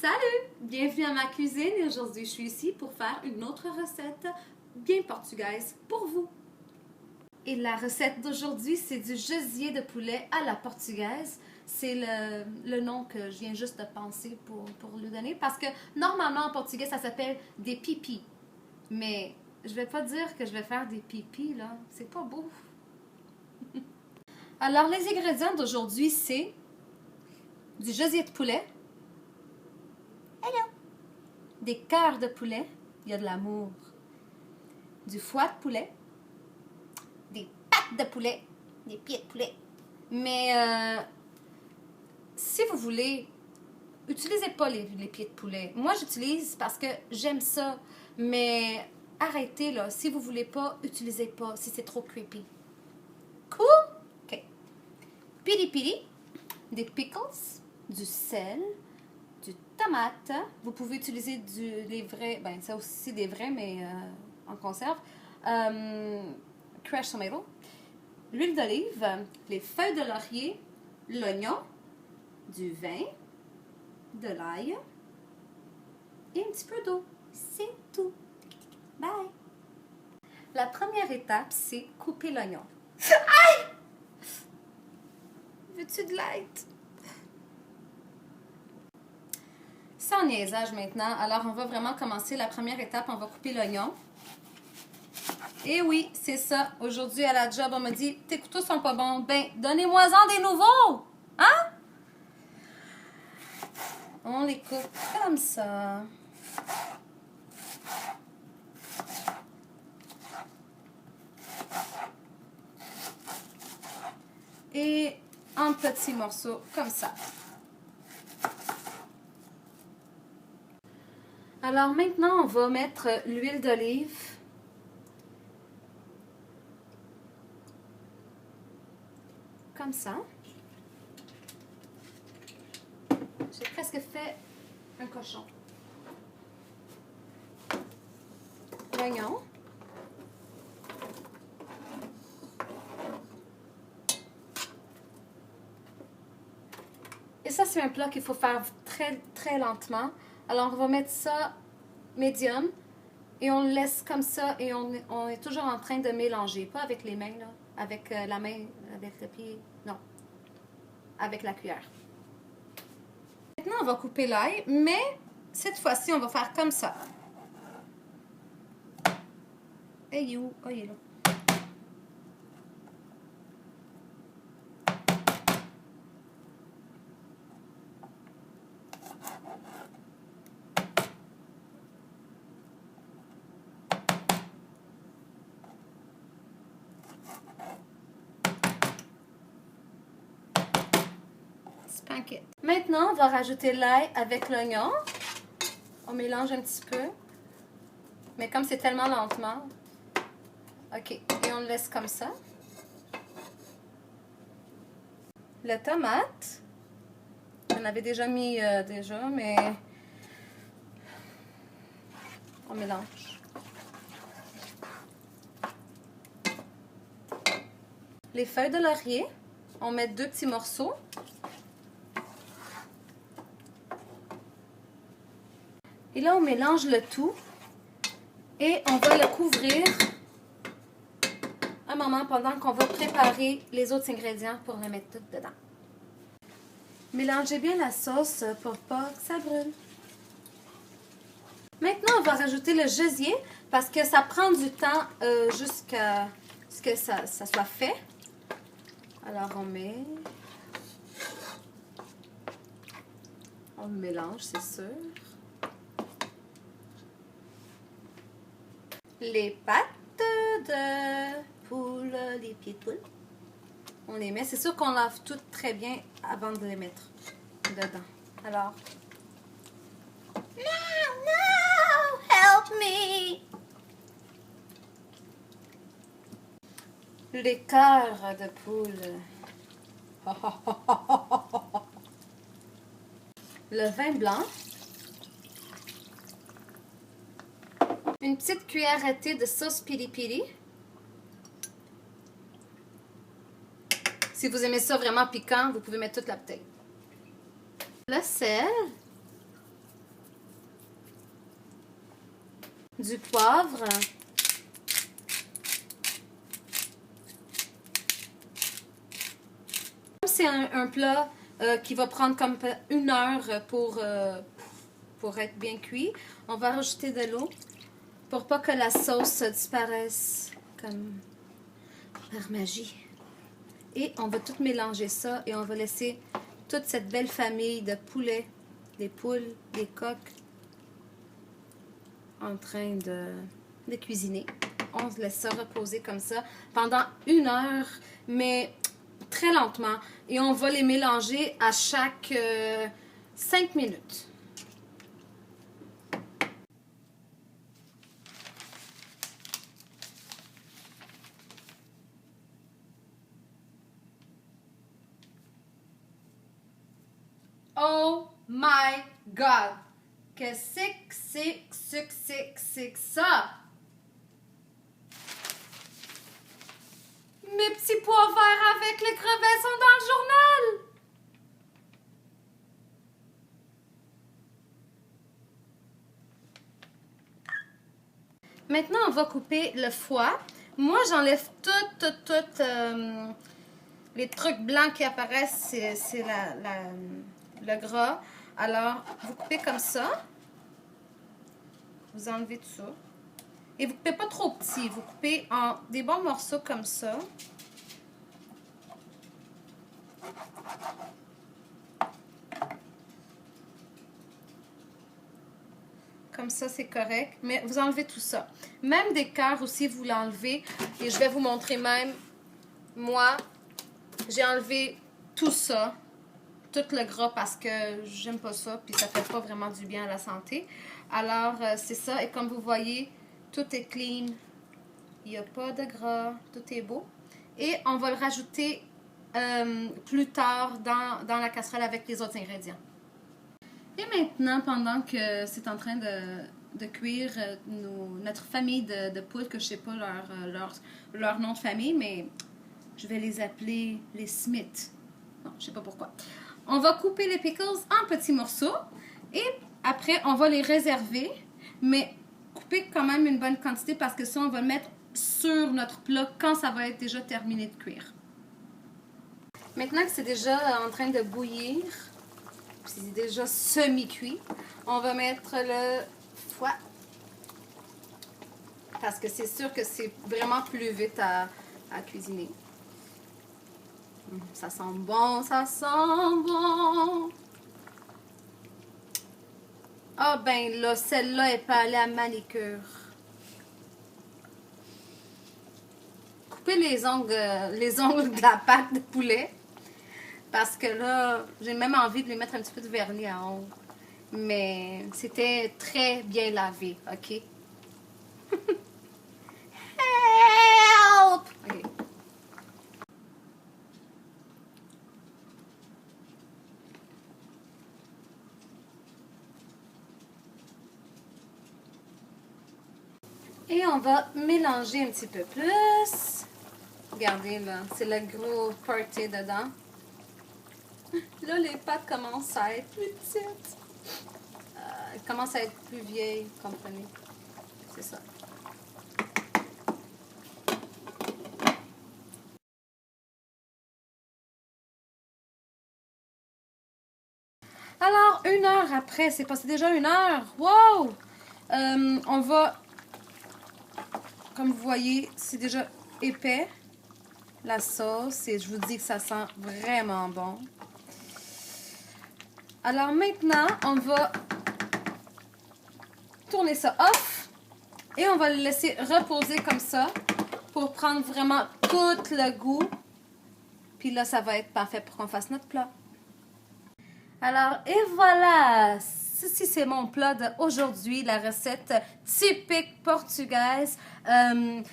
Salut! Bienvenue à ma cuisine et aujourd'hui je suis ici pour faire une autre recette bien portugaise pour vous. Et la recette d'aujourd'hui c'est du gesier de poulet à la portugaise. C'est le nom que je viens juste de penser pour lui donner parce que normalement en portugais ça s'appelle des pipis. Mais je vais pas dire que je vais faire des pipis là, c'est pas beau. Alors les ingrédients d'aujourd'hui c'est du gesier de poulet. Des cœurs de poulet, il y a de l'amour. Du foie de poulet, des pattes de poulet, des pieds de poulet. Mais si vous voulez, utilisez pas les pieds de poulet. Moi, j'utilise parce que j'aime ça. Mais arrêtez là. Si vous voulez pas, utilisez pas si c'est trop creepy. Cool? OK. Piri piri, des pickles, du sel, du tomate. Vous pouvez utiliser les vrais, ben ça aussi des vrais, mais en conserve. Crushed tomato, l'huile d'olive, les feuilles de laurier, l'oignon, du vin, de l'ail et un petit peu d'eau. C'est tout. Bye! La première étape, c'est couper l'oignon. Aïe! Veux-tu de l'aide? Sans niaisage maintenant, alors on va vraiment commencer la première étape, on va couper l'oignon. Et oui, c'est ça. Aujourd'hui à la job, on m'a dit tes couteaux sont pas bons. Ben, donnez-moi-en des nouveaux! Hein? On les coupe comme ça. Et en petits morceaux comme ça. Alors maintenant, on va mettre l'huile d'olive. Comme ça. J'ai presque fait un cochon. L'oignon. Et ça, c'est un plat qu'il faut faire très, très lentement. Alors, on va mettre ça médium et on le laisse comme ça et on est toujours en train de mélanger. Pas avec les mains, là. Avec la main, avec le pied. Non. Avec la cuillère. Maintenant, on va couper l'ail, mais cette fois-ci, on va faire comme ça. Hey, où? Oh, il est là. Maintenant, on va rajouter l'ail avec l'oignon. On mélange un petit peu. Mais comme c'est tellement lentement. OK. Et on le laisse comme ça. La tomate. On avait déjà mis mais on mélange. Les feuilles de laurier. On met 2 petits morceaux. Et là, on mélange le tout et on va le couvrir un moment pendant qu'on va préparer les autres ingrédients pour les mettre tout dedans. Mélangez bien la sauce pour pas que ça brûle. Maintenant, on va rajouter le gesier parce que ça prend du temps jusqu'à ce que ça soit fait. Alors, on le mélange, c'est sûr. Les pattes de poule, les pieds de poule. On les met. C'est sûr qu'on lave tout très bien avant de les mettre dedans. Alors. No! Help me! Les cœurs de poule. Le vin blanc. Une petite cuillère à thé de sauce piri piri. Si vous aimez ça vraiment piquant, vous pouvez mettre toute la bouteille. Le sel. du poivre. C'est un plat qui va prendre comme 1 heure pour être bien cuit. On va rajouter de l'eau pour pas que la sauce disparaisse comme par magie. Et on va tout mélanger ça et on va laisser toute cette belle famille de poulets, des poules, des coqs en train de cuisiner. On laisse ça reposer comme ça pendant 1 heure, mais très lentement. Et on va les mélanger à chaque 5 minutes. Oh my God! Qu'est-ce que c'est que ça? Mes petits pois verts avec les crevettes sont dans le journal! Maintenant, on va couper le foie. Moi, j'enlève tout les trucs blancs qui apparaissent, c'est le gras. Alors, vous coupez comme ça. Vous enlevez tout ça. Et vous coupez pas trop petit. Vous coupez en des bons morceaux comme ça. Comme ça, c'est correct. Mais vous enlevez tout ça. Même des cœurs aussi, vous l'enlevez. Et je vais vous montrer même. Moi, j'ai enlevé tout ça. Tout le gras parce que j'aime pas ça. Puis ça fait pas vraiment du bien à la santé. Alors, c'est ça. Et comme vous voyez, tout est clean. Il n'y a pas de gras. Tout est beau. Et on va le rajouter plus tard dans la casserole avec les autres ingrédients. Et maintenant, pendant que c'est en train de cuire notre famille de poules, que je ne sais pas leur nom de famille, mais je vais les appeler les Smith. Non, je ne sais pas pourquoi. On va couper les pickles en petits morceaux et après, on va les réserver, mais couper quand même une bonne quantité parce que ça, on va le mettre sur notre plat quand ça va être déjà terminé de cuire. Maintenant que c'est déjà en train de bouillir, c'est déjà semi-cuit, on va mettre le foie. Parce que c'est sûr que c'est vraiment plus vite à cuisiner. Ça sent bon, ça sent bon. Ah ben là, celle-là est pas allée à manicure. Coupez les ongles de la pâte de poulet. Parce que là, j'ai même envie de lui mettre un petit peu de vernis à ongles. Mais c'était très bien lavé, ok? Help! Okay. Et on va mélanger un petit peu plus. Regardez là, c'est le gros party dedans. Là, les pâtes commencent à être plus petites. Elles commencent à être plus vieilles, vous comprenez? C'est ça. Alors, 1 heure après, c'est passé déjà 1 heure. Wow! On va, comme vous voyez, c'est déjà épais, la sauce. Et je vous dis que ça sent vraiment bon. Alors maintenant, on va tourner ça off. Et on va le laisser reposer comme ça pour prendre vraiment tout le goût. Puis là, ça va être parfait pour qu'on fasse notre plat. Alors, et voilà! Ceci, c'est mon plat d'aujourd'hui, la recette typique portugaise.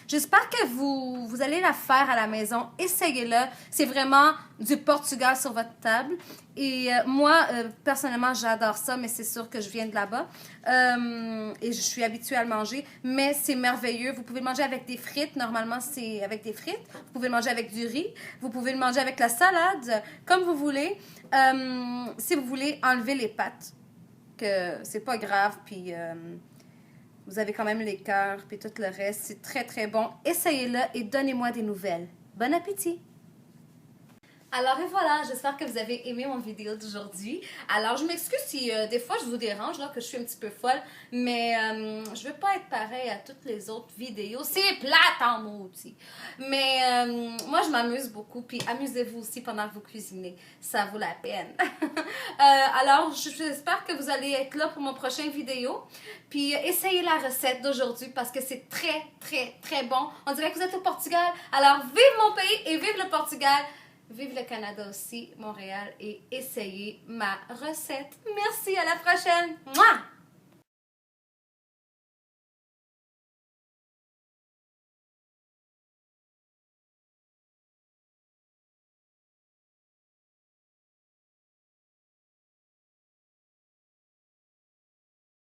J'espère que vous allez la faire à la maison. Essayez-le. C'est vraiment du Portugal sur votre table. Et moi, personnellement, j'adore ça, mais c'est sûr que je viens de là-bas. Et je suis habituée à le manger. Mais c'est merveilleux. Vous pouvez le manger avec des frites. Normalement, c'est avec des frites. Vous pouvez le manger avec du riz. Vous pouvez le manger avec la salade, comme vous voulez. Si vous voulez enlever les pâtes, que c'est pas grave, puis Vous avez quand même les cœurs, puis tout le reste. C'est très, très bon. Essayez-le et donnez-moi des nouvelles. Bon appétit! Alors et voilà, j'espère que vous avez aimé mon vidéo d'aujourd'hui. Alors je m'excuse si des fois je vous dérange, là, que je suis un petit peu folle, mais je veux pas être pareil à toutes les autres vidéos. C'est plate en maudit. Mais moi je m'amuse beaucoup, puis amusez-vous aussi pendant que vous cuisinez. Ça vaut la peine. Alors j'espère que vous allez être là pour mon prochain vidéo. Puis essayez la recette d'aujourd'hui parce que c'est très, très, très bon. On dirait que vous êtes au Portugal. Alors vive mon pays et vive le Portugal! Vive le Canada aussi, Montréal, et essayez ma recette. Merci, à la prochaine! Mouah!